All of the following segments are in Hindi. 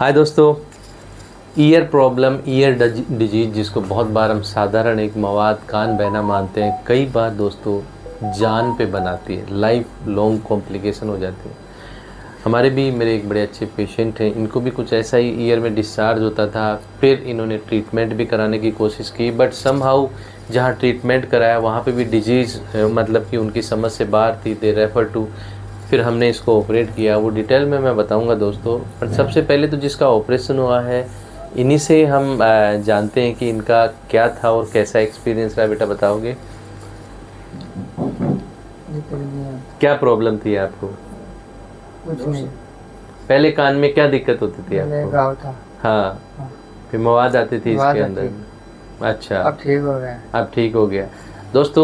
हाय दोस्तों, ईयर प्रॉब्लम, ईयर डिजीज जिसको बहुत बार हम साधारण एक मवाद कान बहना मानते हैं, कई बार दोस्तों जान पे बनाती है, लाइफ लॉन्ग कॉम्प्लिकेशन हो जाती है। हमारे भी मेरे एक बड़े अच्छे पेशेंट हैं, इनको भी कुछ ऐसा ही ईयर में डिस्चार्ज होता था। फिर इन्होंने ट्रीटमेंट भी कराने की कोशिश की, बट समहाउ जहाँ ट्रीटमेंट कराया वहाँ पे भी डिजीज़ मतलब कि उनकी समझ से बाहर थी। दे रेफर टू, फिर हमने इसको ऑपरेट किया, वो डिटेल में मैं बताऊंगा दोस्तों। पर सबसे पहले तो जिसका ऑपरेशन हुआ है इन्हीं से हम जानते हैं कि इनका क्या था और कैसा एक्सपीरियंस रहा। बेटा बताओगे क्या प्रॉब्लम थी आपको? कुछ नहीं, पहले कान में क्या दिक्कत होती थी पहले आपको? घाव था। हाँ, फिर मवाद आती थी मवाद इसके आती। अंदर। अच्छा, अब ठीक हो गया। अब ठीक हो गया। दोस्तों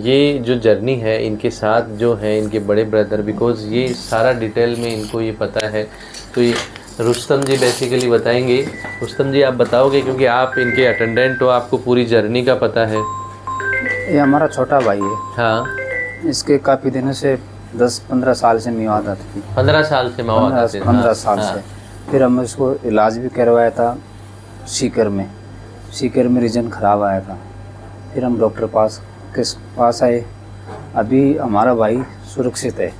ये जो जर्नी है इनके साथ जो है इनके बड़े ब्रदर, बिकॉज ये सारा डिटेल में इनको ये पता है, तो ये रुस्तम जी बेसिकली बताएंगे। रुस्तम जी आप बताओगे, क्योंकि आप इनके अटेंडेंट हो, आपको पूरी जर्नी का पता है। ये हमारा छोटा भाई है। हाँ, इसके काफ़ी दिनों से 10-15 साल से मवाद आती थी। 15 साल से मवाद आते थे। 15 साल हाँ, से। फिर हम इसको इलाज भी करवाया था सीकर में रीजन ख़राब आया था। फिर हम डॉक्टर के पास आए। अभी हमारा भाई सुरक्षित है,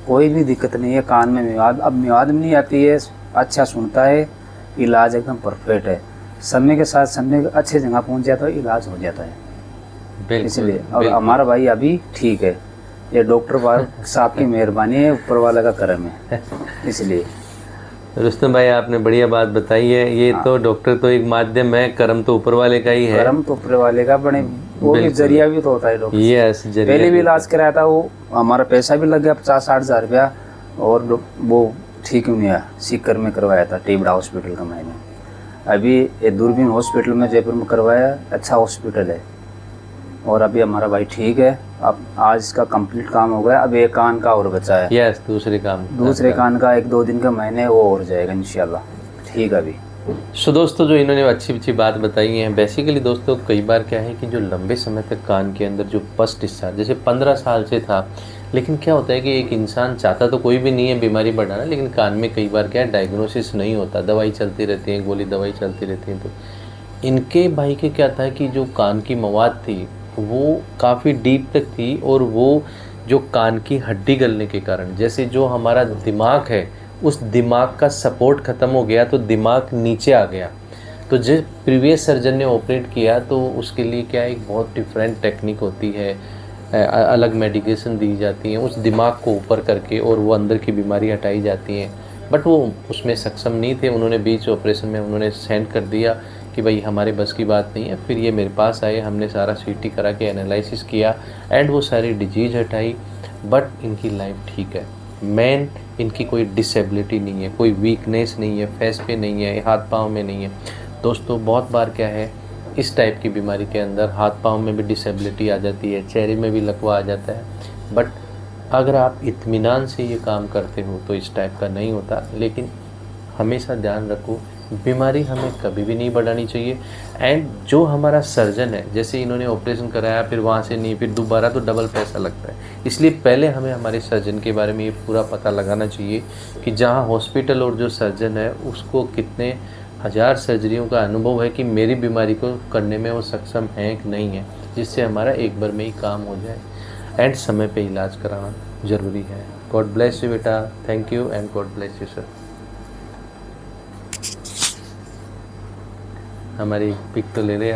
कोई भी दिक्कत नहीं है। कान में मवाद अब मवाद में नहीं आती है, अच्छा सुनता है, इलाज एकदम परफेक्ट है। समय के साथ समय अच्छे जगह पहुंच जाता है, इलाज हो जाता है। बिल्कुल, इसलिए अब बिल्कुल। हमारा भाई अभी ठीक है। ये डॉक्टर साहब की मेहरबानी है, ऊपर वाला का करम है। इसलिए रुस्तम भाई आपने बढ़िया बात बताई है। ये तो डॉक्टर तो एक माध्यम है, कर्म तो ऊपर वाले का ही है। करम तो ऊपर वाले का, बने वो भी जरिया भी तो होता है डॉक्टर। यस, पहले भी इलाज कराया था, वो हमारा पैसा भी लग गया 50-60 हज़ार रुपया, और वो ठीक ही नहीं आया। सीकर में करवाया था, टीबड़ा हॉस्पिटल का मैंने। अभी ये दूरबीन हॉस्पिटल में जयपुर में करवाया, अच्छा हॉस्पिटल है। और अभी हमारा भाई ठीक है। अब आज इसका कंप्लीट काम हो गया। अब एक कान का और बचा है। यस, दूसरे कान का 1-2 दिन का महीने वो हो जाएगा इंशाल्लाह। ठीक है अभी। सो दोस्तों, जो इन्होंने अच्छी अच्छी बात बताई है, बेसिकली दोस्तों कई बार क्या है कि जो लंबे समय तक कान के अंदर जो पस डिस्चार्ज जैसे 15 साल से था, लेकिन क्या होता है कि एक इंसान चाहता तो कोई भी नहीं है बीमारी बढ़ाना, लेकिन कान में कई बार क्या है डायग्नोसिस नहीं होता, दवाई चलती रहती है, गोली दवाई चलती रहती है। तो इनके भाई के क्या था कि जो कान की मवाद थी वो काफ़ी डीप तक थी, और वो जो कान की हड्डी गलने के कारण, जैसे जो हमारा दिमाग है उस दिमाग का सपोर्ट ख़त्म हो गया, तो दिमाग नीचे आ गया। तो जिस प्रीवियस सर्जन ने ऑपरेट किया तो उसके लिए क्या एक बहुत डिफरेंट टेक्निक होती है, अलग मेडिकेशन दी जाती हैं उस दिमाग को ऊपर करके, और वो अंदर की बीमारी हटाई जाती हैं। बट वो उसमें सक्षम नहीं थे। उन्होंने बीच ऑपरेशन में उन्होंने सेंड कर दिया कि भाई हमारे बस की बात नहीं है। फिर ये मेरे पास आए, हमने सारा सीटी करा के एनालिसिस किया एंड वो सारी डिजीज़ हटाई। बट इनकी लाइफ ठीक है। मेन इनकी कोई डिसेबिलिटी नहीं है, कोई वीकनेस नहीं है, फेस पे नहीं है, हाथ पाँव में नहीं है। दोस्तों बहुत बार क्या है, इस टाइप की बीमारी के अंदर हाथ पाँव में भी डिसेबिलिटी आ जाती है, चेहरे में भी लकवा आ जाता है। बट अगर आप इत्मीनान से ये काम करते हो तो इस टाइप का नहीं होता। लेकिन हमेशा ध्यान रखो, बीमारी हमें कभी भी नहीं बढ़ानी चाहिए। एंड जो हमारा सर्जन है, जैसे इन्होंने ऑपरेशन कराया फिर वहाँ से नहीं, फिर दोबारा तो डबल पैसा लगता है। इसलिए पहले हमें हमारे सर्जन के बारे में ये पूरा पता लगाना चाहिए कि जहाँ हॉस्पिटल और जो सर्जन है उसको कितने हज़ार सर्जरियों का अनुभव है कि मेरी बीमारी को करने में वो सक्षम है कि नहीं है, जिससे हमारा एक बार में ही काम हो जाए। एंड समय पे इलाज कराना ज़रूरी है। गॉड ब्लेस यू बेटा, thank you and God bless you sir. हमारी पिक तो ले रहे हैं।